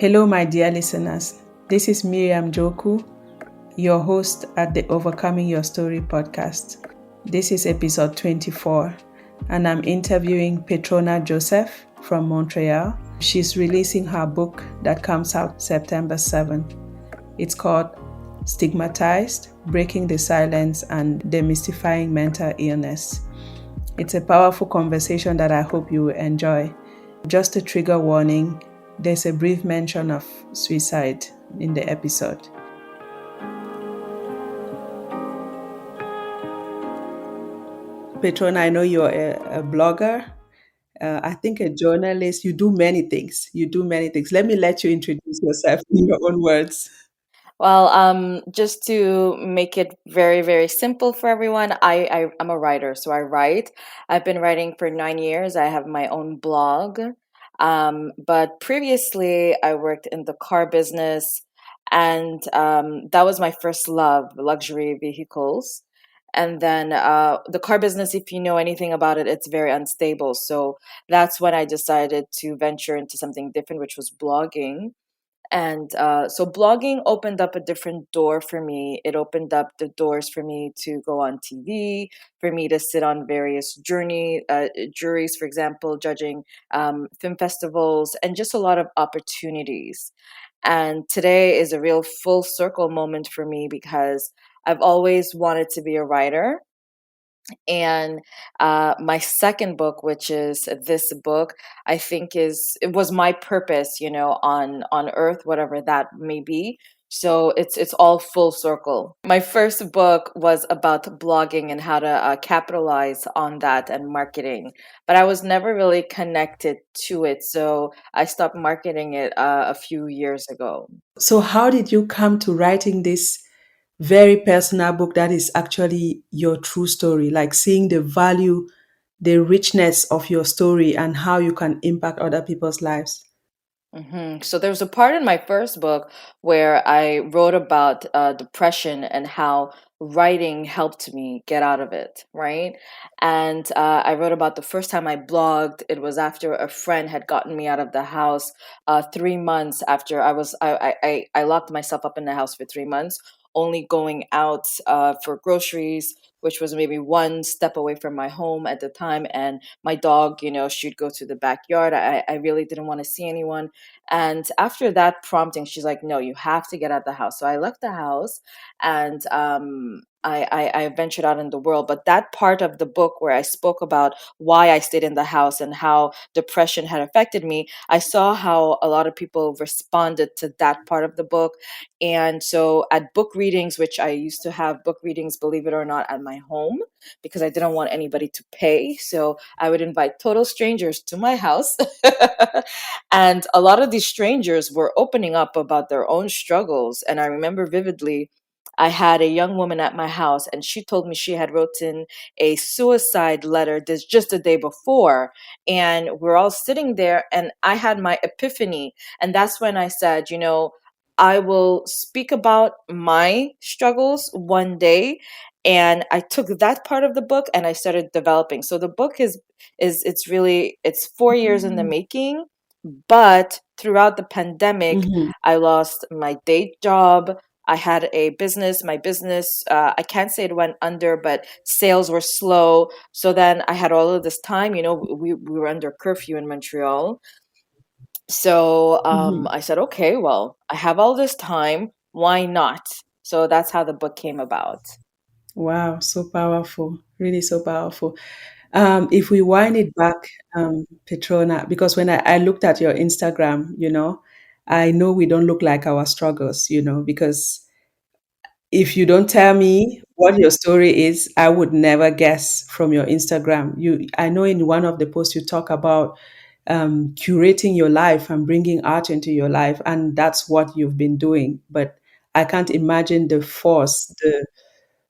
Hello, my dear listeners. This is Miriam Joku, your host at the Overcoming Your Story podcast. This is episode 24, and I'm interviewing Petrona Joseph from Montreal. She's releasing her book that comes out September 7th. It's called Stigmatized, Breaking the Silence and Demystifying Mental Illness. It's a powerful conversation that I hope you will enjoy. Just a trigger warning, there's a brief mention of suicide in the episode. Petrona, I know you're a blogger. I think a journalist. You do many things. Let me let you introduce yourself in your own words. Well, just to make it very, very simple for everyone, I'm a writer, so I write. I've been writing for 9 years. I have my own blog. But previously, I worked in the car business, and that was my first love, luxury vehicles. And then the car business, if you know anything about it, it's very unstable. So that's when I decided to venture into something different, which was blogging. And so blogging opened up a different door for me. It opened up the doors for me to go on TV, for me to sit on various juries, for example, judging film festivals, and just a lot of opportunities. And today is a real full circle moment for me because I've always wanted to be a writer. And my second book, which is this book, I think it was my purpose, on earth, whatever that may be. So it's all full circle. My first book was about blogging and how to capitalize on that and marketing, but I was never really connected to it. So I stopped marketing it a few years ago. So, how did you come to writing this very personal book that is actually your true story? Like seeing the value, the richness of your story, and how you can impact other people's lives. So there was a part in my first book where I wrote about depression and how writing helped me get out of it, right? And I wrote about the first time I blogged. It was after a friend had gotten me out of the house 3 months after I locked myself up in the house for 3 months, only going out for groceries, which was maybe one step away from my home at the time. And my dog, she'd go to the backyard. I really didn't want to see anyone. And after that prompting, she's like, no, you have to get out of the house. So I left the house and I ventured out in the world. But that part of the book where I spoke about why I stayed in the house and how depression had affected me, I saw how a lot of people responded to that part of the book. And so at book readings, which I used to have book readings, believe it or not, at my home because I didn't want anybody to pay. So I would invite total strangers to my house. And a lot of these strangers were opening up about their own struggles. And I remember vividly, I had a young woman at my house, and she told me she had written a suicide letter this just the day before. And we're all sitting there, and I had my epiphany. And that's when I said, I will speak about my struggles one day. And I took that part of the book and I started developing. So the book it's 4 years in the making, but throughout the pandemic, Mhm. I lost my day job. I had a business. My business, I can't say it went under, but sales were slow. So then I had all of this time. We were under curfew in Montreal. So Mhm. I said, okay, well, I have all this time. Why not? So that's how the book came about. Wow, so powerful, really so powerful. If we wind it back, Petrona, because when I looked at your Instagram, I know we don't look like our struggles, because if you don't tell me what your story is, I would never guess from your Instagram. I know in one of the posts you talk about curating your life and bringing art into your life, and that's what you've been doing. But I can't imagine the force,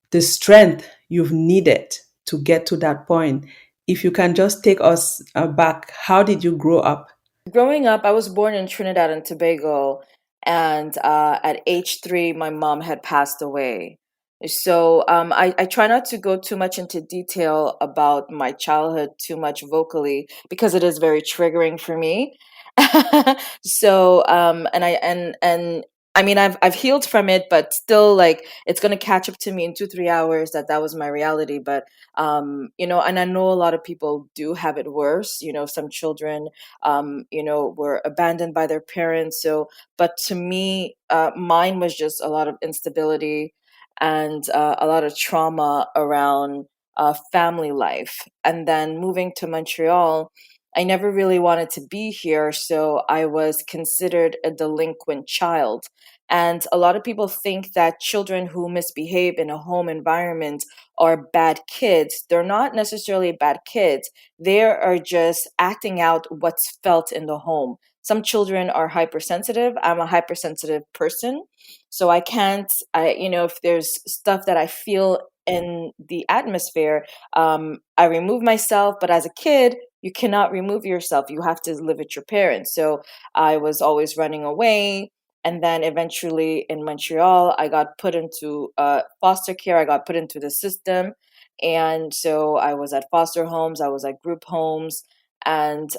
the strength you've needed to get to that point. If you can just take us back, how did you grow up? Growing up, I was born in Trinidad and Tobago, and at age 3, my mom had passed away. So I try not to go too much into detail about my childhood too much vocally because it is very triggering for me. So and I mean, I've healed from it, but still, like, it's gonna catch up to me in 2 3 hours that that was my reality. But and I know a lot of people do have it worse. Some children were abandoned by their parents. So, but to me, mine was just a lot of instability and a lot of trauma around family life, and then moving to Montreal. I never really wanted to be here, so I was considered a delinquent child. And a lot of people think that children who misbehave in a home environment are bad kids. They're not necessarily bad kids. They are just acting out what's felt in the home. Some children are hypersensitive. I'm a hypersensitive person. So I can't, if there's stuff that I feel in the atmosphere, I remove myself. But as a kid, you cannot remove yourself. You have to live with your parents. So I was always running away. And then eventually in Montreal, I got put into foster care. I got put into the system. And so I was at foster homes, I was at group homes. And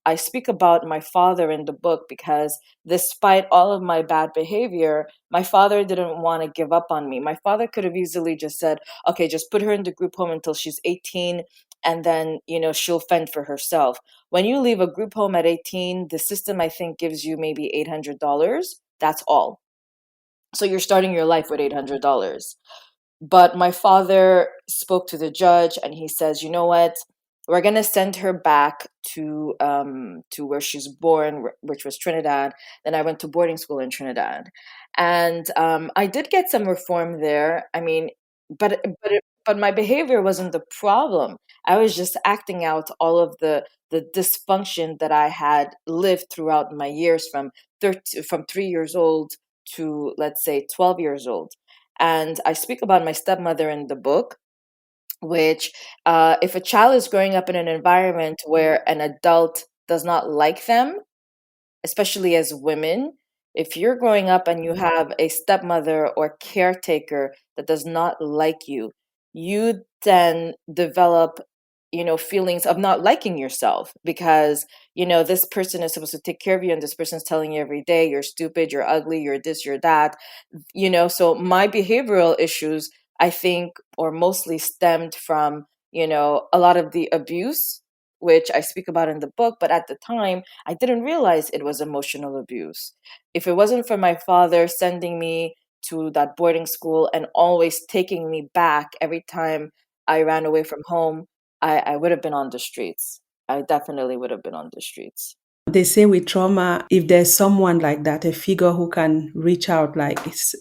I speak about my father in the book because despite all of my bad behavior, my father didn't want to give up on me. My father could have easily just said, okay, just put her in the group home until she's 18, and then she'll fend for herself. When you leave a group home at 18, the system, I think, gives you maybe $800. That's all. So you're starting your life with $800. But my father spoke to the judge, and he says, you know what, we're going to send her back to where she's born, which was Trinidad. Then I went to boarding school in Trinidad, and I did get some reform there. I mean, but my behavior wasn't the problem. I was just acting out all of the dysfunction that I had lived throughout my years, from 3 years old to, let's say, 12 years old. And I speak about my stepmother in the book, which, if a child is growing up in an environment where an adult does not like them, especially as women, if you're growing up and you have a stepmother or caretaker that does not like you, you then develop, feelings of not liking yourself because, this person is supposed to take care of you, and this person's telling you every day, you're stupid, you're ugly, you're this, you're that. So my behavioral issues, I think, or mostly stemmed from, a lot of the abuse, which I speak about in the book. But at the time, I didn't realize it was emotional abuse. If it wasn't for my father sending me to that boarding school and always taking me back every time I ran away from home, I would have been on the streets. I definitely would have been on the streets. They say with trauma, if there's someone like that, a figure who can reach out, like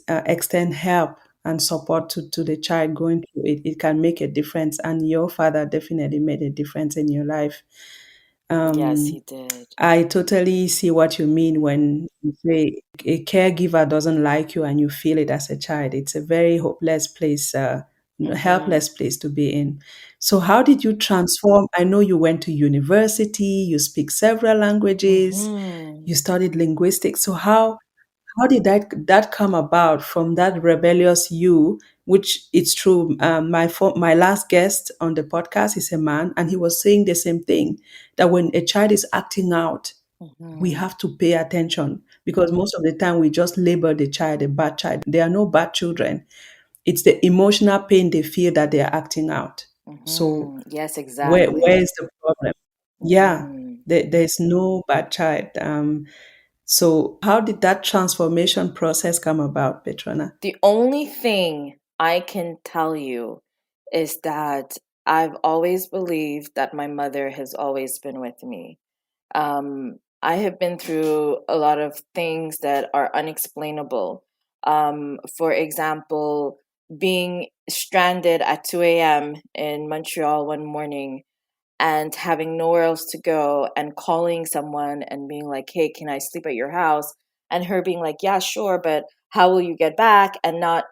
extend help and support to the child going through it, it can make a difference. And your father definitely made a difference in your life. Yes, Um, he did. I totally see what you mean when you say a caregiver doesn't like you and you feel it as a child. It's a very hopeless place, Mm-hmm. helpless place to be in. So, how did you transform? I know you went to university, you speak several languages, Mm-hmm. you studied linguistics. So, how did that come about from that rebellious you? Which it's true. My last guest on the podcast is a man, and he was saying the same thing, that when a child is acting out, we Mm-hmm. have to pay attention because most of the time we just label the child a bad child. There are no bad children. It's the emotional pain they feel that they are acting out. So Mm-hmm. Yes, where exactly. is the problem? Yeah, Mm-hmm. there's no bad child. So how did that transformation process come about, Petrona? The only thing I can tell you is that I've always believed that my mother has always been with me. I have been through a lot of things that are unexplainable. For example, being stranded at 2 a.m. in Montreal one morning and having nowhere else to go, and calling someone and being like, hey, can I sleep at your house? And her being like, yeah, sure, but how will you get back? And not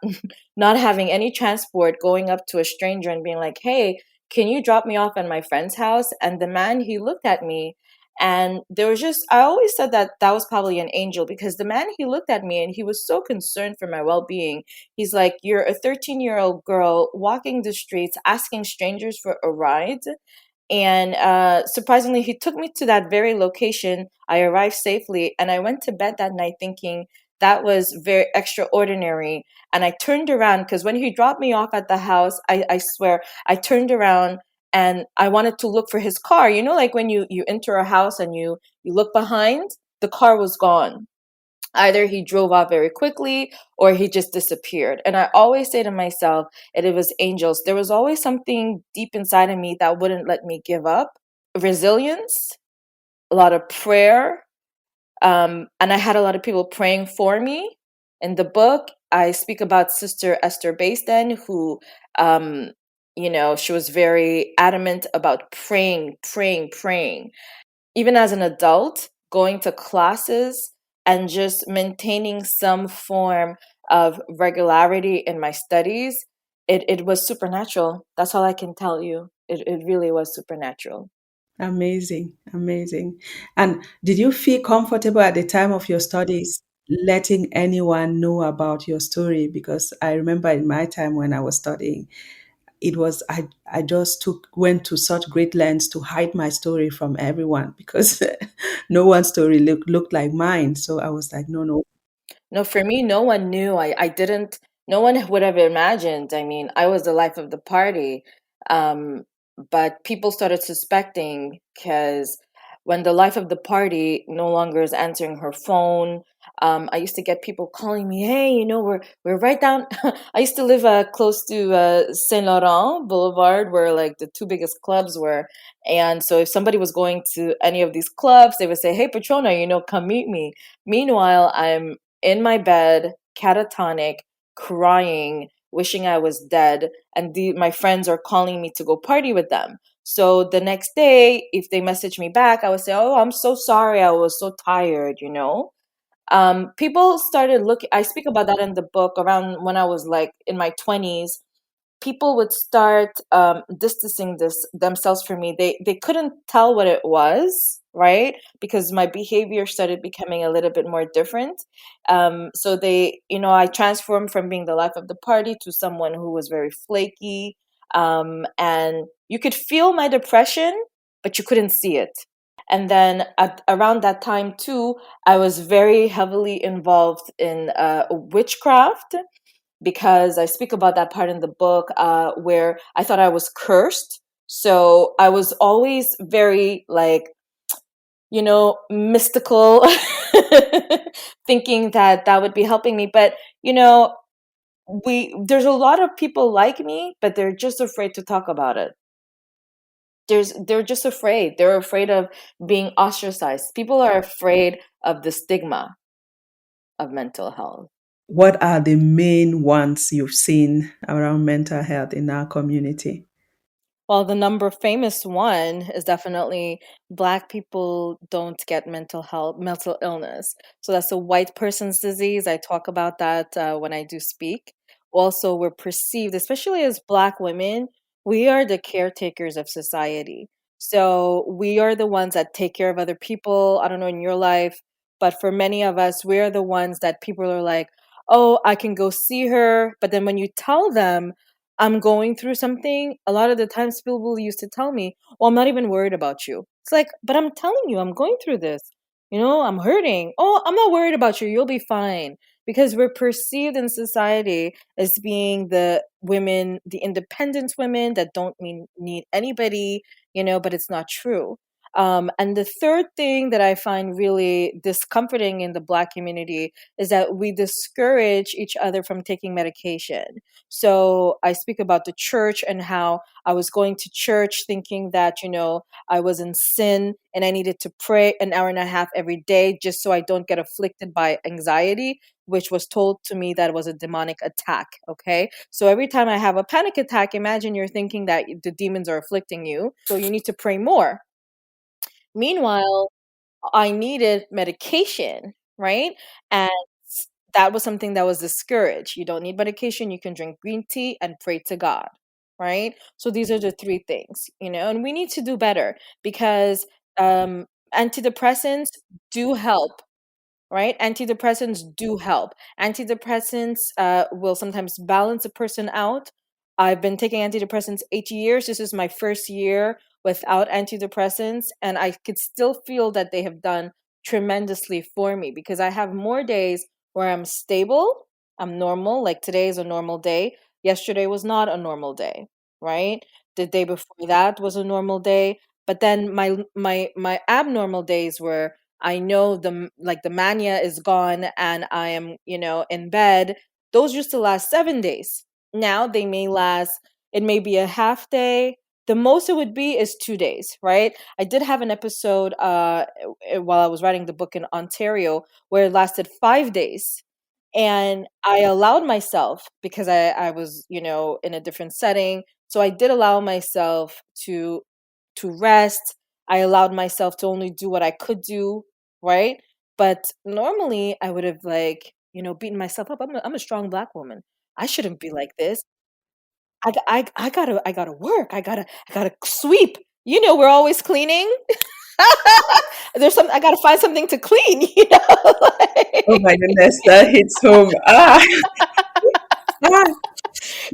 not having any transport, going up to a stranger and being like, hey, can you drop me off at my friend's house? And the man, he looked at me, and there was just, I always said that that was probably an angel, because the man, he looked at me and he was so concerned for my well-being. He's like, you're a 13-year-old girl walking the streets asking strangers for a ride. And surprisingly, he took me to that very location. I arrived safely, and I went to bed that night thinking that was very extraordinary. And I turned around because when he dropped me off at the house, I swear, I turned around and I wanted to look for his car. You know, like when you enter a house and you look behind, the car was gone. Either he drove off very quickly or he just disappeared. And I always say to myself, it was angels. There was always something deep inside of me that wouldn't let me give up. Resilience, a lot of prayer, and I had a lot of people praying for me. In the book, I speak about Sister Esther Basten, who, she was very adamant about praying, praying, praying. Even as an adult, going to classes and just maintaining some form of regularity in my studies, it was supernatural. That's all I can tell you. It really was supernatural. Amazing, amazing. And did you feel comfortable at the time of your studies letting anyone know about your story? Because I remember in my time when I was studying, it was I just went to such great lengths to hide my story from everyone because no one's story looked like mine. So I was like, no, no. No, for me, no one knew. No one would have imagined. I mean, I was the life of the party. Um, but people started suspecting because when the life of the party no longer is answering her phone, I used to get people calling me, hey, we're right down. I used to live close to Saint Laurent Boulevard, where like the two biggest clubs were. And so if somebody was going to any of these clubs, they would say, hey, Petrona, come meet me. Meanwhile, I'm in my bed, catatonic, crying, wishing I was dead, and my friends are calling me to go party with them. So the next day, if they message me back, I would say, "Oh, I'm so sorry. I was so tired." People started looking. I speak about that in the book around when I was like in my 20s. People would start distancing themselves from me. They couldn't tell what it was, right? Because my behavior started becoming a little bit more different. So I transformed from being the life of the party to someone who was very flaky. And you could feel my depression, but you couldn't see it. And then around that time too, I was very heavily involved in witchcraft, because I speak about that part in the book where I thought I was cursed. So I was always very like, mystical, thinking that that would be helping me. But, there's a lot of people like me, but they're just afraid to talk about it. They're just afraid. They're afraid of being ostracized. People are afraid of the stigma of mental health. What are the main ones you've seen around mental health in our community? Well, the number famous one is definitely Black people don't get mental illness. So that's a white person's disease. I talk about that when I do speak. Also, we're perceived, especially as Black women, we are the caretakers of society. So we are the ones that take care of other people. I don't know in your life, but for many of us, we're the ones that people are like, oh, I can go see her. But then when you tell them, I'm going through something, a lot of the times people will used to tell me, well, I'm not even worried about you. It's like, but I'm telling you, I'm going through this. I'm hurting. Oh, I'm not worried about you. You'll be fine. Because we're perceived in society as being the women, the independent women that don't need anybody, but it's not true. And the third thing that I find really discomforting in the Black community is that we discourage each other from taking medication. So I speak about the church and how I was going to church thinking that, I was in sin and I needed to pray an hour and a half every day just so I don't get afflicted by anxiety, which was told to me that it was a demonic attack. Okay. So every time I have a panic attack, imagine you're thinking that the demons are afflicting you. So you need to pray more. Meanwhile, I needed medication, right? And that was something that was discouraged. You don't need medication. You can drink green tea and pray to God, right? So these are the three things, and we need to do better because antidepressants do help, right? Antidepressants do help. Antidepressants will sometimes balance a person out. I've been taking antidepressants 8 years. This is my first year without antidepressants, and I could still feel that they have done tremendously for me, because I have more days where I'm stable, I'm normal, like today is a normal day. Yesterday was not a normal day, right? The day before that was a normal day. But then my abnormal days were, I know the mania is gone and I am, in bed. Those used to last 7 days. Now they may last, it may be a half day. The most it would be is 2 days, right? I did have an episode while I was writing the book in Ontario where it lasted 5 days. And I allowed myself, because I was, in a different setting. So I did allow myself to rest. I allowed myself to only do what I could do, right? But normally I would have, like, beaten myself up. I'm a strong Black woman. I shouldn't be like this. I gotta work. I gotta sweep. We're always cleaning. I gotta find something to clean, Oh like, my goodness, that hits home. Ah, ah,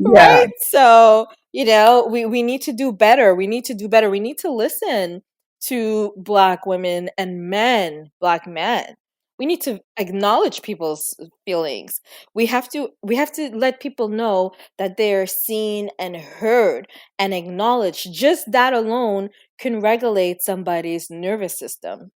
right? yeah, So, we need to do better. We need to do better. We need to listen to Black women and men, Black men. We need to acknowledge people's feelings. We have to let people know that they're seen and heard and acknowledged. Just that alone can regulate somebody's nervous system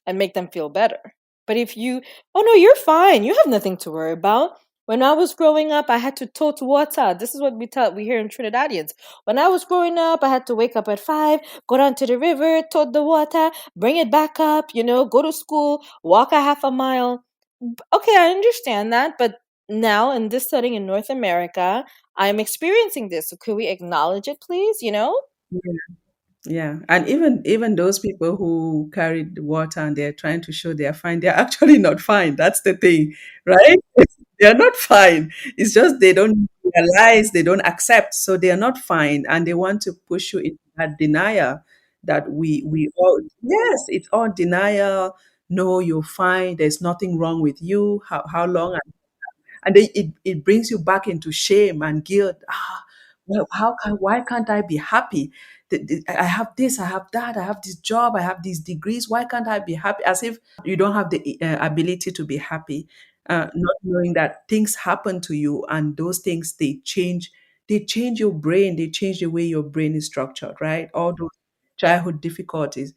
and make them feel better. But if you, oh no, you're fine. You have nothing to worry about. When I was growing up, I had to tote water. This is what we hear in Trinidadians. When I was growing up, I had to wake up at 5, go down to the river, tote the water, bring it back up, go to school, walk a half a mile. Okay, I understand that, but now in this setting in North America, I'm experiencing this. So could we acknowledge it, please? yeah. And even those people who carried the water and they're trying to show they're fine, they're actually not fine. That's the thing, right? They're not fine. It's just they don't realize, they don't accept, so they are not fine, and they want to push you into that denial that we all, yes, it's all denial. No, you're fine. There's nothing wrong with you. How long? And then it brings you back into shame and guilt. Well, why can't I be happy? I have this, I have that, I have this job, I have these degrees. Why can't I be happy? As if you don't have the ability to be happy, not knowing that things happen to you, and those things, they change your brain, they change the way your brain is structured, right? All those childhood difficulties.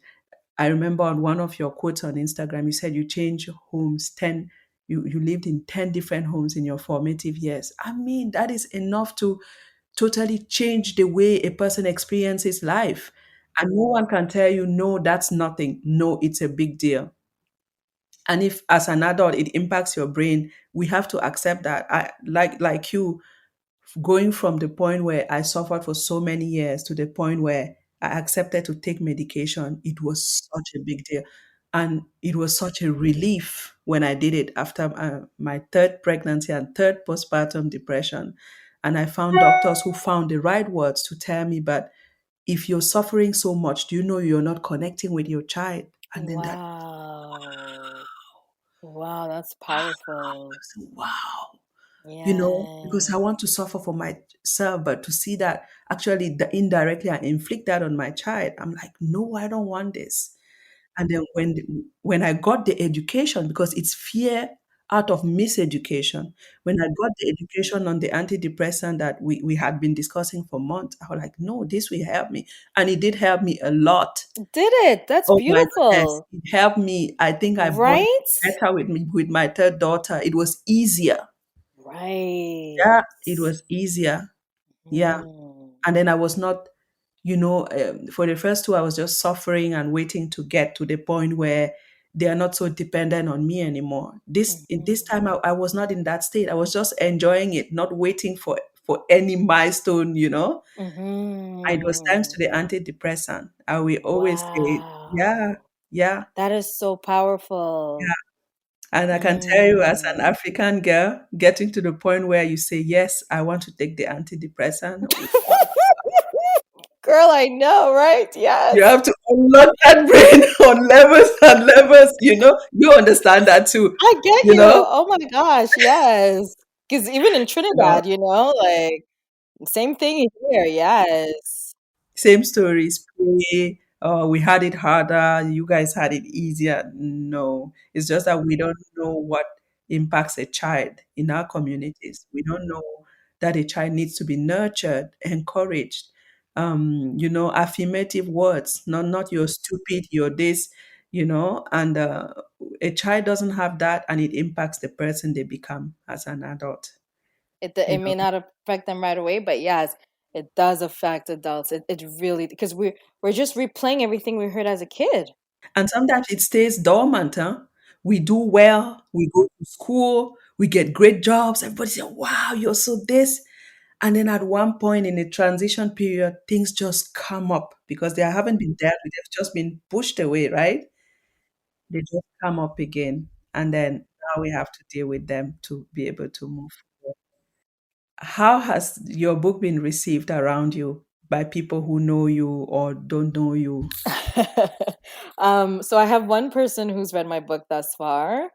I remember on one of your quotes on Instagram, you said you changed homes 10, you lived in 10 different homes in your formative years. I mean, that is enough to totally change the way a person experiences life. And no one can tell you, no, that's nothing. No, it's a big deal. And if as an adult it impacts your brain, we have to accept that. I like you, going from the point where I suffered for so many years to the point where I accepted to take medication, it was such a big deal. And it was such a relief when I did it after my third pregnancy and third postpartum depression. And I found doctors who found the right words to tell me, but if you're suffering so much, do you know you're not connecting with your child? And then that, Wow. Wow, that's wow, powerful. wow. Because I Yeah. want to suffer for myself, but to see that actually indirectly I inflict that on my child, I'm like, no, I don't want this. And then when I got the education, because it's fear out of miseducation, when I got the education on the antidepressant that we had been discussing for months, I was like, no, this will help me. And it did help me a lot. Did it? That's Oh my goodness. beautiful. It helped me. I think I bonded Right? better with my third daughter. It was easier. Right. Yeah, it was easier. Yeah. Mm. And then I was not, for the first two, I was just suffering and waiting to get to the point where they are not so dependent on me anymore. In this Mhm. time, I was not in that state. I was just enjoying it, not waiting for any milestone. And it was thanks to Mhm. the antidepressant. I will always say, yeah, Wow. yeah, That is so powerful. yeah. And I can tell you, as an Mm. African girl, getting to the point where you say, yes, I want to take the antidepressant. Girl, I know, right? You Yes. have to unlock that brain on levels and levels. You understand that too. I get You you. know, Oh my gosh, yes. Because even in you know. Trinidad, like, same thing here. Yes. same stories. Pray, we had it harder, you guys had it easier. No, it's just that we don't know what impacts a child in our communities. We don't know that a child needs to be nurtured, encouraged. Affirmative words, not you're stupid, you're this, and a child doesn't have that, and it impacts the person they become as an adult. It may not affect them right away, but yes, it does affect adults. It really, because we're just replaying everything we heard as a kid. And sometimes it stays dormant, huh? We do well, we go to school, we get great jobs. Everybody say, wow, you're so this. And then at one point in the transition period, things just come up because they haven't been dealt with. They've just been pushed away, right? They just come up again. And then now we have to deal with them to be able to move forward. How has your book been received around you by people who know you or don't know you? So I have one person who's read my book thus far,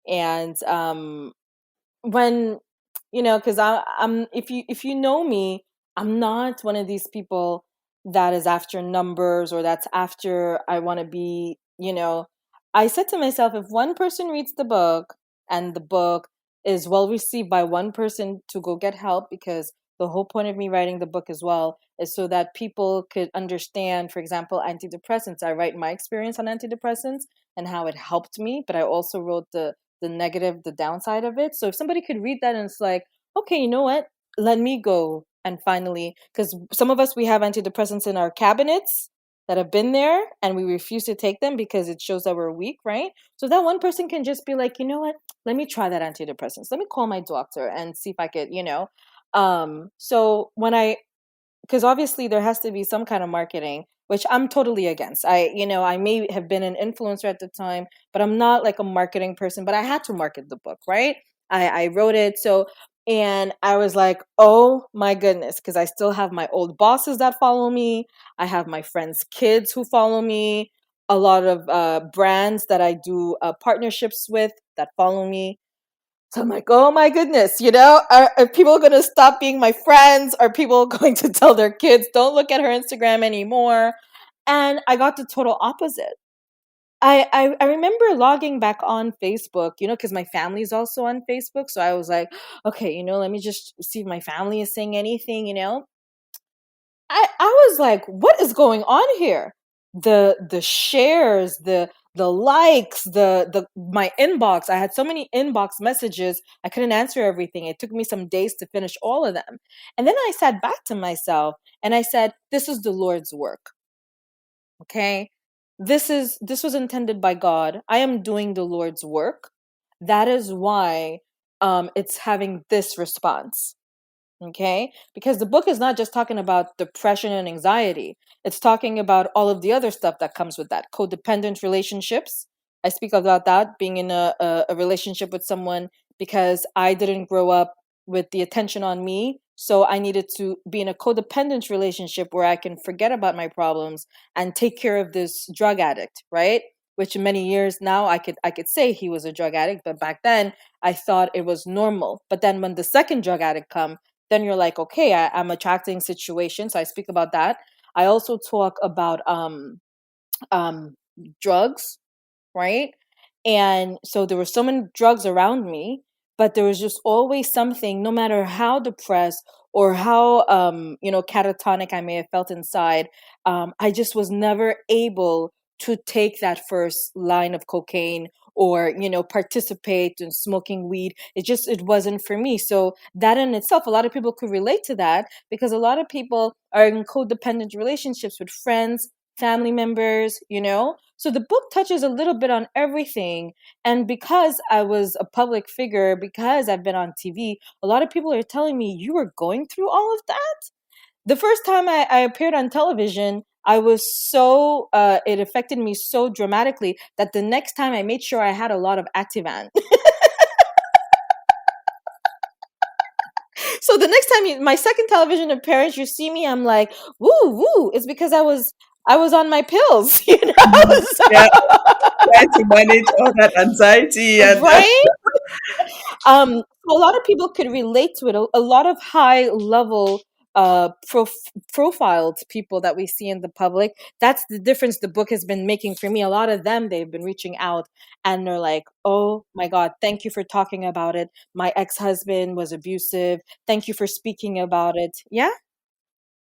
and when because I'm if you know me, I'm not one of these people that is after numbers or that's after I want to be. I said to myself, if one person reads the book and the book is well received by one person, to go get help, because the whole point of me writing the book as well is so that people could understand, for example, antidepressants. I write my experience on antidepressants and how it helped me, but I also wrote the negative, the downside of it. So if somebody could read that and it's like, okay, you know what? Let me go and finally, because some of us, we have antidepressants in our cabinets that have been there and we refuse to take them because it shows that we're weak, right? So that one person can just be like, you know what? Let me try that antidepressants. Let me call my doctor and see if I could. So when I because obviously there has to be some kind of marketing, which I'm totally against. I may have been an influencer at the time, but I'm not like a marketing person, but I had to market the book, right? I wrote it. So, and I was like, oh my goodness, because I still have my old bosses that follow me. I have my friends' kids who follow me, a lot of brands that I do partnerships with that follow me. So I'm like, oh my goodness, are people going to stop being my friends? Are people going to tell their kids, don't look at her Instagram anymore? And I got the total opposite. I remember logging back on Facebook, because my family is also on Facebook. So I was like, okay, let me just see if my family is saying anything. I was like, what is going on here? The shares, the likes, the my inbox. I had so many inbox messages, I couldn't answer everything. It took me some days to finish all of them. And then I sat back to myself and I said, this is the Lord's work. Okay? This was intended by God. I am doing the Lord's work. That is why it's having this response. Okay? Because the book is not just talking about depression and anxiety, it's talking about all of the other stuff that comes with that. Codependent relationships. I speak about that, being in a relationship with someone because I didn't grow up with the attention on me. So I needed to be in a codependent relationship where I can forget about my problems and take care of this drug addict, right? Which in many years now I could say he was a drug addict, but back then I thought it was normal. But then when the second drug addict come, then you're like, okay, I'm attracting situations. So I speak about that. I also talk about um, drugs, right? And so there were so many drugs around me, but there was just always something, no matter how depressed or how catatonic I may have felt inside, I just was never able to take that first line of cocaine or participate in smoking weed. It wasn't for me. So that in itself, a lot of people could relate to that because a lot of people are in codependent relationships with friends, family members. So the book touches a little bit on everything. And because I was a public figure, because I've been on TV, a lot of people are telling me, you were going through all of that? The first time I appeared on television, I was it affected me so dramatically that the next time I made sure I had a lot of Ativan. So the next time my second television appearance, you see me, I'm like, woo, woo. It's because I was on my pills, Mhm. Yeah, trying to manage all that anxiety and right? So a lot of people could relate to it. A lot of high level profiled people that we see in the public. That's the difference the book has been making for me. A lot of them, they've been reaching out and they're like, oh my God, thank you for talking about it. My ex-husband was abusive. Thank you for speaking about it. Yeah.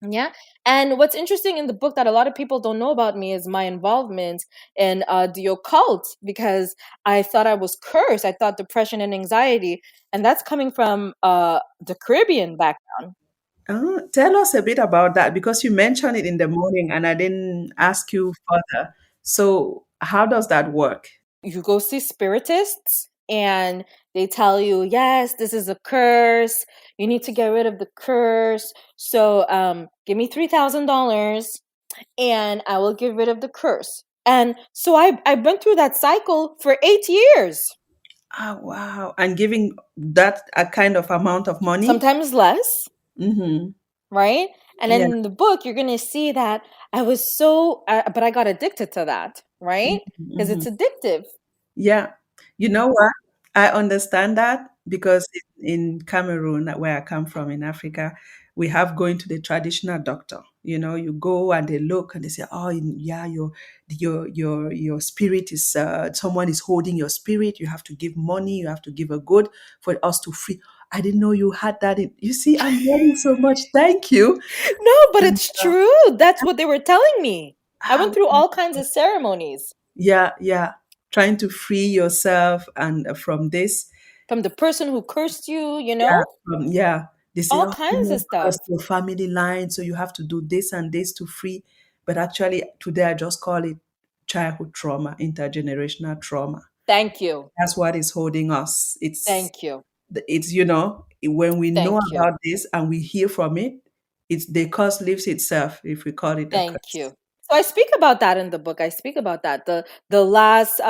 Yeah. And what's interesting in the book that a lot of people don't know about me is my involvement in the occult, because I thought I was cursed. I thought depression and anxiety, and that's coming from the Caribbean background. Tell us a bit about that because you mentioned it in the morning and I didn't ask you further. So, how does that work? You go see spiritists and they tell you, yes, this is a curse. You need to get rid of the curse. So give me $3,000 and I will get rid of the curse. And so I went through that cycle for 8 years, Oh, wow. And giving that a kind of amount of money? sometimes less, Mm-hmm. right? And then Yeah. in the book, you're going to see that I was so, but I got addicted to that, right? Because Mm-hmm. it's addictive. Yeah. You know what? I understand that because in Cameroon, where I come from in Africa, we have going to the traditional doctor. You know, you go and they look and they say, "Oh, yeah, your spirit is someone is holding your spirit. You have to give money. You have to give a good for us to free." I didn't know you had that. You see, I'm learning so much. Thank you. No, but And, it's true. That's what they were telling me. I ah, went through all kinds of ceremonies yeah, yeah. Trying to free yourself and from this. from the person who cursed you, Yeah, yeah. They say, all oh, you kinds of know, stuff. because your family line, so you have to do this and this to free. But actually, today I just call it childhood trauma, intergenerational trauma. Thank you. That's what is holding us. Thank you. It's when we know Thank you. about this and we hear from it, it's the curse lives itself. If we call it a Thank curse, you. So I speak about that in the book. I speak about that. The last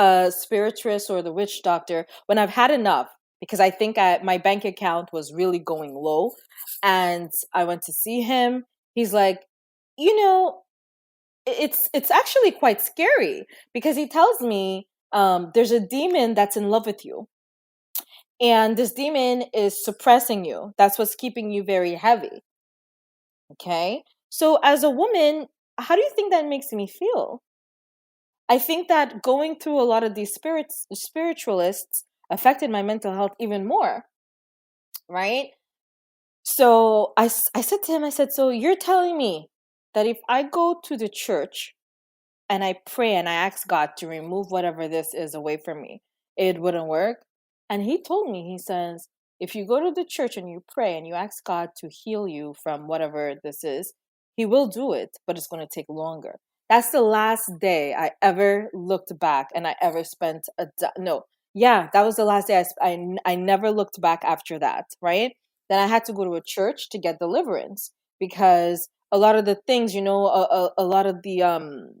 spiritualist or the witch doctor, when I've had enough, because I think my bank account was really going low, and I went to see him. He's like, you know, it's actually quite scary, because he tells me there's a demon that's in love with you, and this demon is suppressing you. That's what's keeping you very heavy. Okay. So as a woman, how do you think that makes me feel? I think that going through a lot of these spiritualists affected my mental health even more, right? So I said to him, I said, so you're telling me that if I go to the church and I pray and I ask God to remove whatever this is away from me, it wouldn't work? And he told me, he says, if you go to the church and you pray and you ask God to heal you from whatever this is, he will do it, but it's going to take longer. That's the last day I ever looked back and I ever spent no. Yeah, that was the last day I never looked back after that, right? Then I had to go to a church to get deliverance, because a lot of the things, a lot of the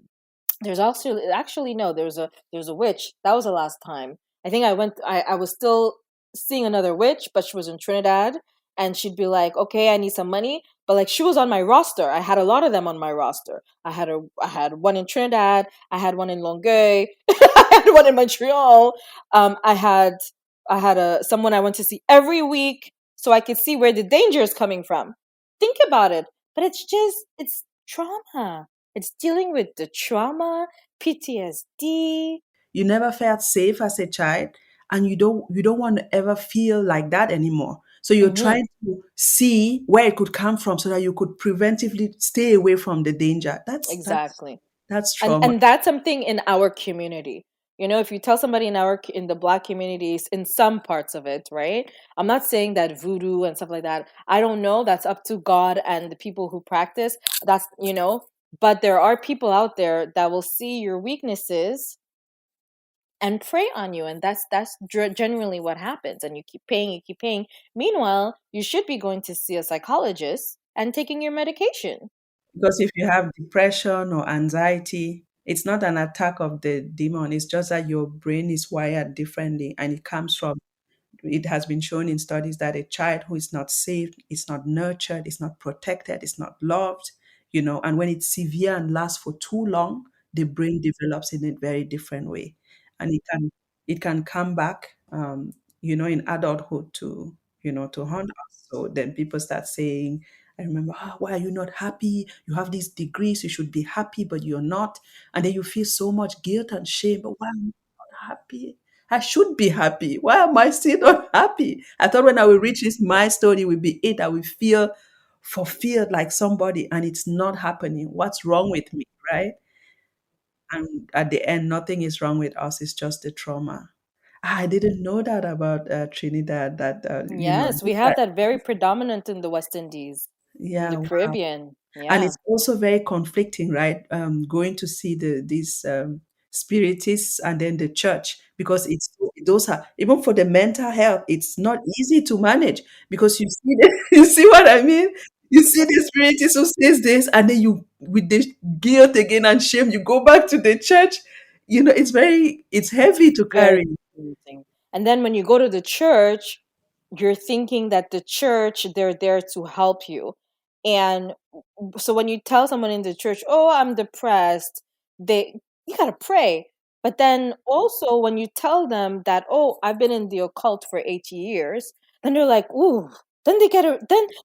there's also actually no, there's a witch. That was the last time. I think I was still seeing another witch, but she was in Trinidad, and she'd be like, "Okay, I need some money." But like, she was on my roster. I had a lot of them on my roster. I had one in Trinidad, I had one in Longueuil, I had one in Montreal. I had a someone I went to see every week so I could see where the danger is coming from. Think about it. But it's trauma. It's dealing with the trauma, PTSD. you never felt safe as a child, and you don't want to ever feel like that anymore. So you're Hmm. trying to see where it could come from so that you could preventively stay away from the danger. Exactly. That's and trauma. and that's something in our community. If you tell somebody in the Black communities, in some parts of it, right? I'm not saying that voodoo and stuff like that, I don't know, that's up to God and the people who practice. But there are people out there that will see your weaknesses and prey on you, and that's genuinely what happens. And you keep paying. Meanwhile, you should be going to see a psychologist and taking your medication. Because if you have depression or anxiety, it's not an attack of the demon. It's just that your brain is wired differently, and it has been shown in studies that a child who is not safe, is not nurtured, is not protected, is not loved, and when it's severe and lasts for too long, the brain develops in a very different way. And it can come back, in adulthood to haunt us. So then people start saying, I remember, why are you not happy? You have these degrees, you should be happy, but you're not. And then you feel so much guilt and shame. But why am I not happy? I should be happy. Why am I still not happy? I thought when I will reach this milestone, it will be it. I will feel fulfilled like somebody, and it's not happening. What's wrong with me, right? And at the end, nothing is wrong with us. It's just the trauma. I didn't know that about Trinidad. That Yes, we have that, that very predominant in the West Indies, in yeah, the wow. Caribbean. And Yeah. it's also very conflicting, right? Going to see these spiritists and then the church, because it's those are, even for the mental health, it's not easy to manage, because you see you see what I mean. You see the spiritist who says this, and then you, with the guilt again and shame, you go back to the church. It's heavy to Very carry. confusing. And then when you go to the church, you're thinking that the church, they're there to help you. And so when you tell someone in the church, "Oh, I'm depressed," they you got to pray. But then also when you tell them that, "Oh, I've been in the occult for 80 years," then they're like, "Ooh." Then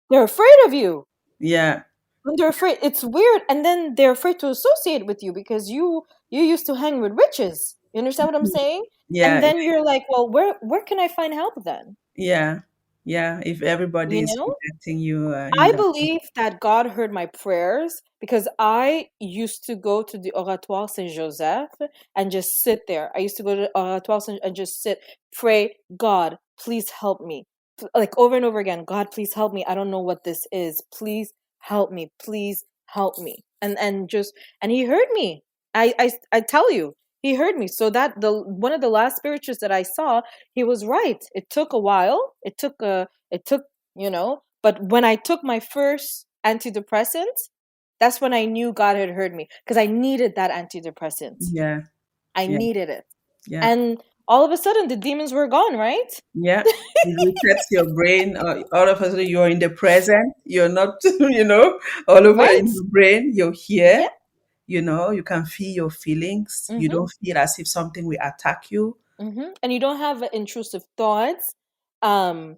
they're afraid of you. Yeah, When they're afraid, it's weird, and then they're afraid to associate with you because you used to hang with witches. You understand what I'm saying? And yeah, then you're like, well, where can I find help then? yeah, yeah. If everybody You is know? rejecting you in I that, believe that God heard my prayers because I used to go to the Oratoire Saint Joseph and just sit there. I used to go to Oratoire and just sit, pray, God, please help me. Like over and over again, God, please help me. I don't know what this is. Please help me. Please help me. And he heard me. I tell you, he heard me. So that the one of the last spirituals that I saw, he was right. It took a while. It took but when I took my first antidepressant, that's when I knew God had heard me because I needed that antidepressant. yeah, I yeah, needed it. yeah. And all of a sudden, the demons were gone, right? Yeah, it resets your brain. All of a sudden, you're in the present. You're not, all over in Right? your brain. You're Yeah. here. You can feel your feelings. You Mm-hmm. don't feel as if something will attack you. And you don't have intrusive thoughts. Um,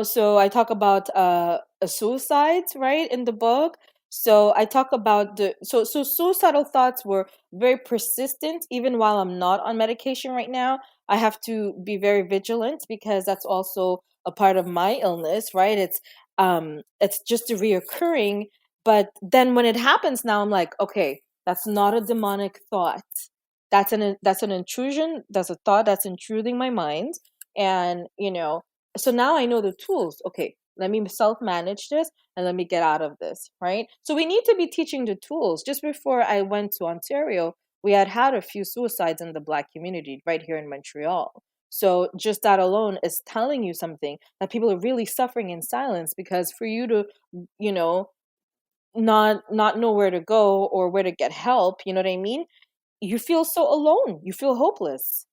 so I talk about a suicide, right, in the book. So I talk about so suicidal thoughts were very persistent even while I'm not on medication right now. I have to be very vigilant because that's also a part of my illness, right? It's just a reoccurring, but then when it happens now I'm like, okay, that's not a demonic thought. That's an intrusion. That's a thought that's intruding my mind. And so now I know the tools. Okay, let me self manage this and let me get out of this, right? So we need to be teaching the tools. Just before I went to Ontario, we had a few suicides in the Black community right here in Montreal. So just that alone is telling you something, that people are really suffering in silence, because for you to you know not know where to go or where to get help, you know what I mean, you feel so alone. You feel hopeless.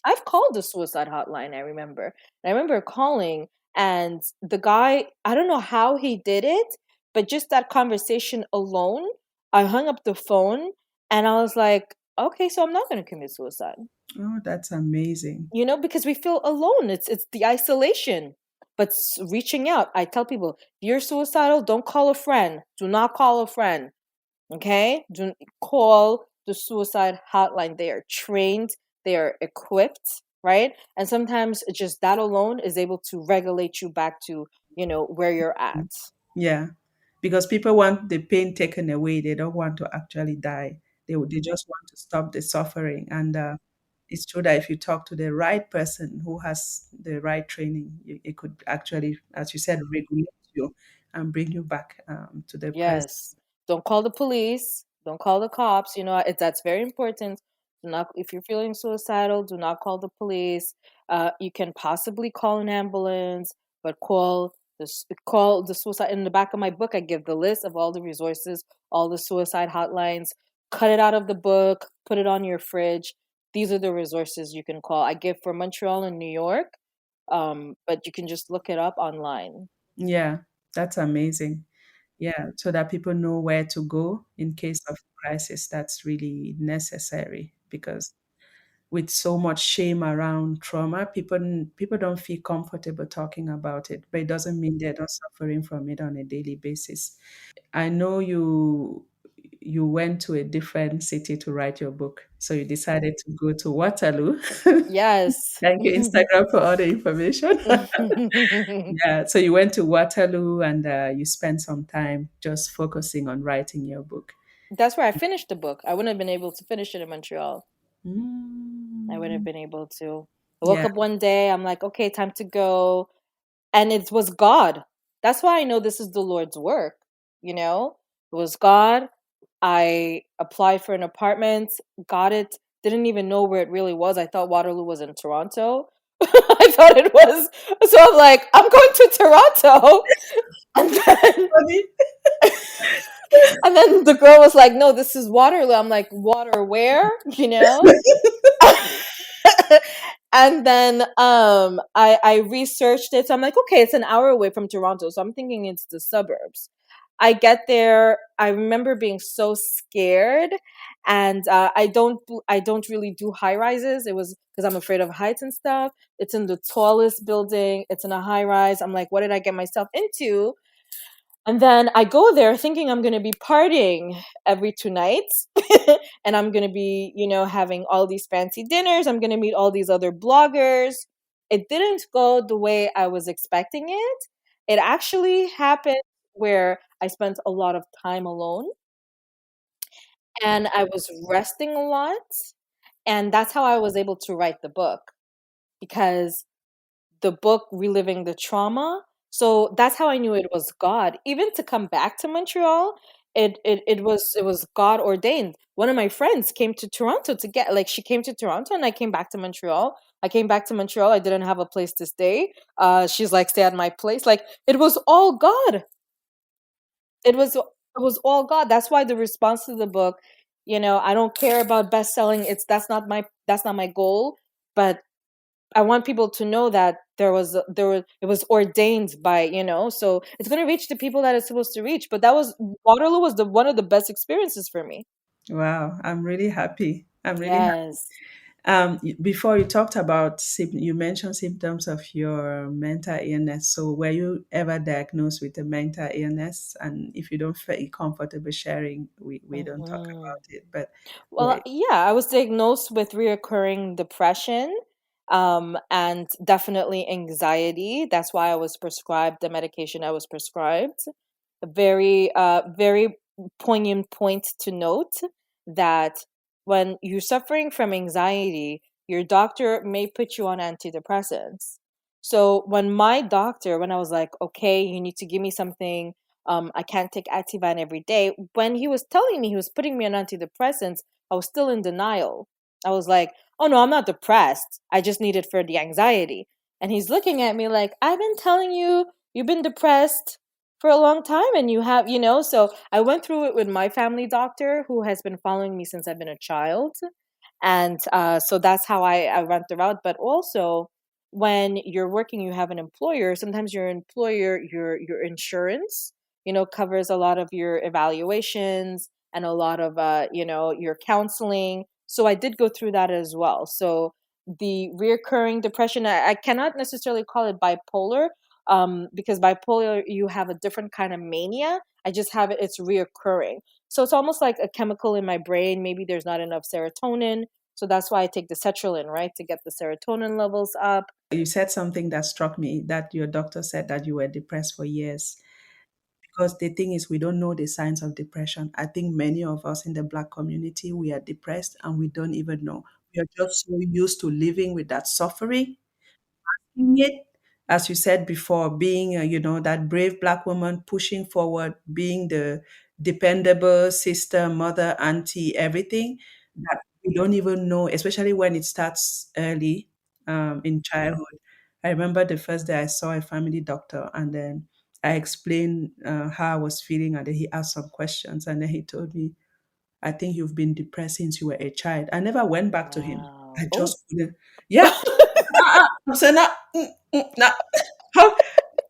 I've called the suicide hotline, I remember. And I remember calling, and the guy, I don't know how he did it, but just that conversation alone, I hung up the phone and I was like, okay, so I'm not going to commit suicide. Oh, that's amazing. Because we feel alone. It's the isolation. But reaching out, I tell people, if you're suicidal, don't call a friend. Do not call a friend. Okay? Do call the suicide hotline. They are trained, they are equipped, right? And sometimes just that alone is able to regulate you back to, where you're at. Yeah, because people want the pain taken away. They don't want to actually die. They just want to stop the suffering. And it's true that if you talk to the right person who has the right training, it could actually, as you said, regulate you and bring you back to the present. Yes. Don't call the police. Don't call the cops. That's very important. Do not, if you're feeling suicidal, do not call the police. You can possibly call an ambulance, but call the suicide. In the back of my book, I give the list of all the resources, all the suicide hotlines. Cut it out of the book. Put it on your fridge. These are the resources you can call. I give for Montreal and New York, but you can just look it up online. Yeah, that's amazing. Yeah, so that people know where to go in case of crisis. That's really necessary because with so much shame around trauma, people don't feel comfortable talking about it, but it doesn't mean they're not suffering from it on a daily basis. I know you went to a different city to write your book, so you decided to go to Waterloo. Yes. Thank you, Instagram, for all the information. Yeah, so you went to Waterloo and you spent some time just focusing on writing your book. That's where I finished the book. I wouldn't have been able to finish it in Montreal. I wouldn't have Mm, been able to. I woke yeah, up one day, I'm like, okay, time to go. And it was God. That's why I know this is the Lord's work. You know, it was God. I applied for an apartment, got it, didn't even know where it really was. I thought Waterloo was in Toronto. I thought it was. So I'm like, I'm going to Toronto. And then, funny. and then the girl was like, no, this is Waterloo. I'm like, water where? You know? And then I researched it. So I'm like, okay, it's an hour away from Toronto. So I'm thinking it's the suburbs. I get there. I remember being so scared, and I don't really do high rises. It was because I'm afraid of heights and stuff. It's in the tallest building. It's in a high rise. I'm like, what did I get myself into? And then I go there thinking I'm going to be partying every 2 nights and I'm going to be, having all these fancy dinners. I'm going to meet all these other bloggers. It didn't go the way I was expecting it. It actually happened where I spent a lot of time alone and I was resting a lot. And that's how I was able to write the book because the book reliving the trauma. So that's how I knew it was God. Even to come back to Montreal, it was God ordained. One of my friends came to Toronto to get like she came to Toronto and I came back to Montreal. I came back to Montreal. I didn't have a place to stay. She's like, stay at my place. Like it was all God. It was all God. That's why the response to the book, I don't care about best selling. That's not my goal. But I want people to know that it was ordained by, so it's going to reach the people that it's supposed to reach. But that was Waterloo was the one of the best experiences for me. Wow, I'm really happy. I'm really happy. Yes. Before you talked about, you mentioned symptoms of your mental illness. So, were you ever diagnosed with a mental illness? And if you don't feel comfortable sharing, we don't talk Hmm. about it. But Well, wait, yeah, I was diagnosed with reoccurring depression, and definitely anxiety. That's why I was prescribed the medication I was prescribed. A very poignant point to note that when you're suffering from anxiety, your doctor may put you on antidepressants. So when I was like, okay, you need to give me something, I can't take Ativan every day. When he was telling me he was putting me on antidepressants, I was still in denial. I was like, oh no, I'm not depressed. I just need it for the anxiety. And he's looking at me like, I've been telling you, you've been depressed for a long time and you have, so I went through it with my family doctor who has been following me since I've been a child. And so that's how I went the route. But also, when you're working, you have an employer. Sometimes your employer, your insurance, covers a lot of your evaluations and a lot of your counseling. So I did go through that as well. So the reoccurring depression, I cannot necessarily call it bipolar, because bipolar you have a different kind of mania. I just have it's reoccurring. So it's almost like a chemical in my brain. Maybe there's not enough serotonin. So that's why I take the sertraline, right, to get the serotonin levels up. you said something that struck me, that your doctor said that you were depressed for years. Because the thing is, we don't know the signs of depression. I think many of us in the Black community, we are depressed and we don't even know. We are just so used to living with that suffering it, as you said before, being that brave Black woman pushing forward, being the dependable sister, mother, auntie, everything that we don't even know, especially when it starts early, in childhood. I remember the first day I saw a family doctor, and then I explained how I was feeling, and then he asked some questions, and then he told me, I think you've been depressed since you were a child. I never went back to him. Wow. I Oh. just couldn't. Yeah, I'm saying that. Nah. How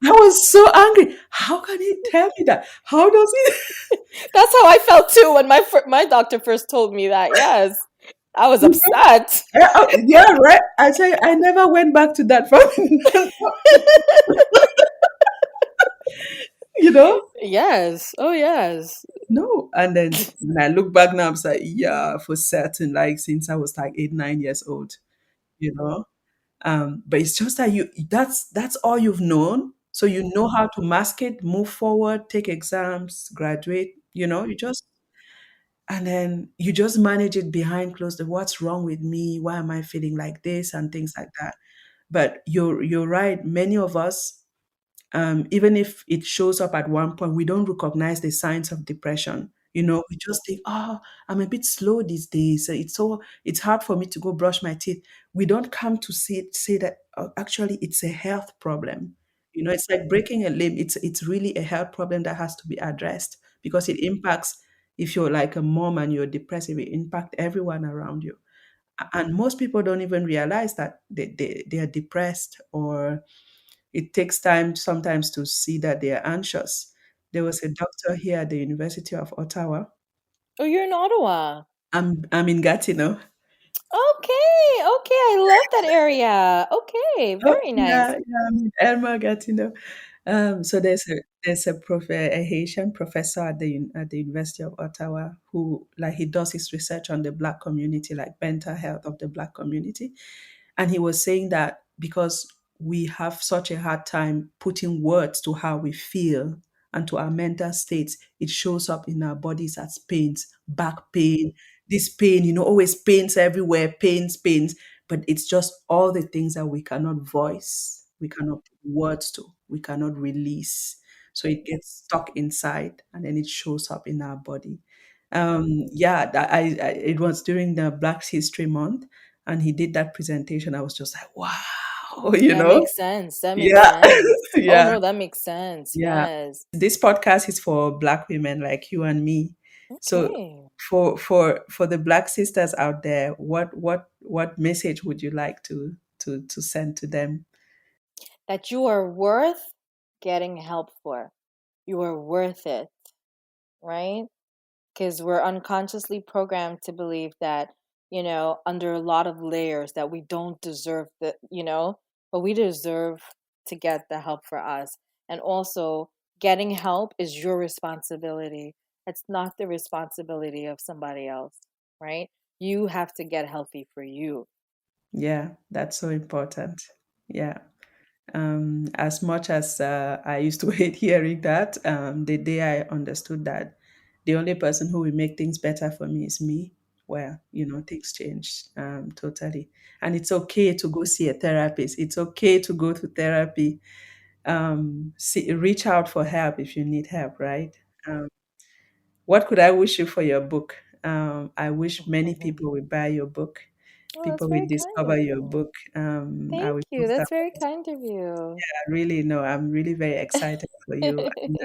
I was so angry. How can he tell me that? How does he? That's how I felt too when my doctor first told me that. Yes. I was upset. Yeah, oh, yeah, right. I say I never went back to that family. you know? Yes. Oh, yes. No. And then when I look back now, I'm like, yeah, for certain, like since I was like 8, 9 years old, you know. But it's just that that's all you've known. So you know how to mask it, move forward, take exams, graduate, you just and then you just manage it behind closed door. What's wrong with me? Why am I feeling like this? And things like that. But you're right. Many of us, even if it shows up at one point, we don't recognize the signs of depression. We just think, oh, I'm a bit slow these days. It's hard for me to go brush my teeth. We don't come to say that actually it's a health problem. It's like breaking a limb. It's really a health problem that has to be addressed because it impacts. If you're like a mom and you're depressed, it will impact everyone around you. And most people don't even realize that they are depressed, or it takes time sometimes to see that they are anxious. There was a doctor here at the University of Ottawa. Oh, you're in Ottawa. I'm in Gatineau. Okay. Okay. I love that area. Okay. Oh, Very yeah, nice. yeah, I'm in Elma, Gatineau. So there's a Haitian professor at the University of Ottawa who, like, he does his research on the Black community, like mental health of the Black community. And he was saying that because we have such a hard time putting words to how we feel and to our mental states, it shows up in our bodies as pains, back pain, this pain, always pains everywhere, pains. But it's just all the things that we cannot voice, we cannot put words to, we cannot release. So it gets stuck inside and then it shows up in our body. Yeah, it was during the Black History Month and he did that presentation. I was just like, wow, That makes sense. That makes Yeah, sense. Oh, yeah, no, that makes sense. yeah. Yes. This podcast is for Black women like you and me. So Okay. for the Black sisters out there, what message would you like to send to them? That you are worth getting help for. You are worth it, right? Because we're unconsciously programmed to believe that, under a lot of layers that we don't deserve but we deserve to get the help for us. And also, getting help is your responsibility. It's not the responsibility of somebody else, right? You have to get healthy for you. Yeah, that's so important. Yeah. As much as I used to hate hearing that, the day I understood that the only person who will make things better for me is me, well, things changed totally. And it's okay to go see a therapist. It's okay to go to therapy. Reach out for help if you need help, right? Um, what could I wish you for your book? I wish many people will buy your book. Oh, that's People will very kind of discover your you. book. I Thank will you. post that. That's very kind of you. Really, no, I'm really very excited for you. And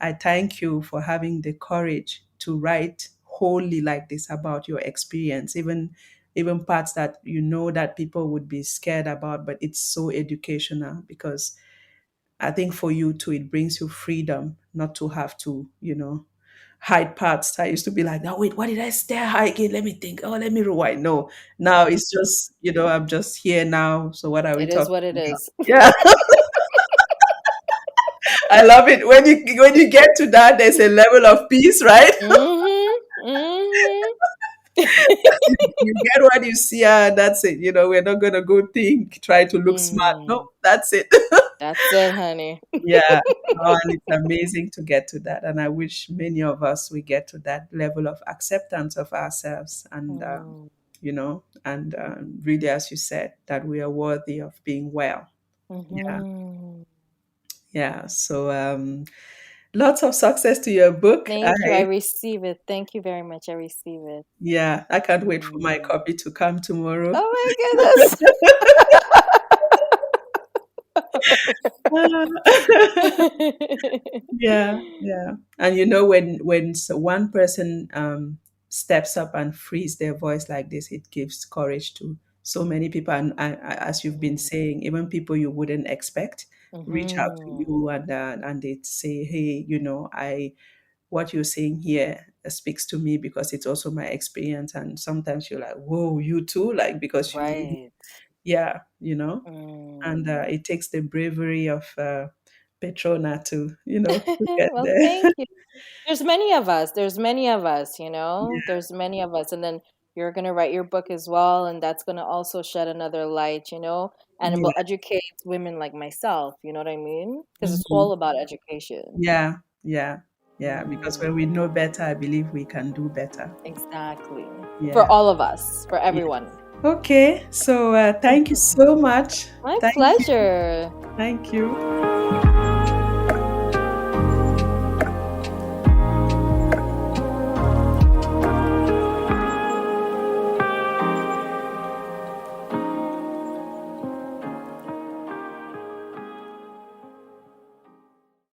I thank you for having the courage to write wholly like this about your experience, even parts that that people would be scared about, but it's so educational because I think for you too, it brings you freedom not to have to, hide parts. I used to be like, no, wait, what did I stare hiking? Let me think. Oh, let me rewind. No, now it's just, I'm just here now. So what are we It is talking what it about? is. Yeah. I love it. When you get to that, there's a level of peace, right? Mm-hmm. Mm-hmm. You get what you see, and that's it. We're not gonna go try to look smart. No, Mm. that's it. That's it, honey. Yeah. Oh, and it's amazing to get to that. And I wish many of us we get to that level of acceptance of ourselves and Mm. really, as you said, that we are worthy of being well. Yeah. Mm-hmm. Yeah. So lots of success to your book. Thank you. I receive it. Thank you very much. I receive it. Yeah, I can't wait for my Mm. copy to come tomorrow. Oh my Yeah, yeah. And when one person steps up and frees their voice like this, it gives courage to so many people. And as you've been goodness. saying, even people you wouldn't expect reach out to Mm-hmm. you and they say, hey, I what you're saying here speaks to me because it's also my experience. And sometimes you're like, whoa, you too, like, because you really, Right. yeah, and Mm. it takes the bravery of Petrona to get Well, there. thank you. There's many of us. There's many of us, Yeah, There's many of us. And then you're going to write your book as well. And that's going to also shed another light. And it will yeah, educate women like myself. You know what I mean? Because it's mhm, all about education. yeah, yeah, yeah. Because when Mm, we know better, I believe we can do better. exactly. For Yeah, all of us, for yeah. everyone. Okay, so thank you so much. My Thank you. pleasure. Thank you.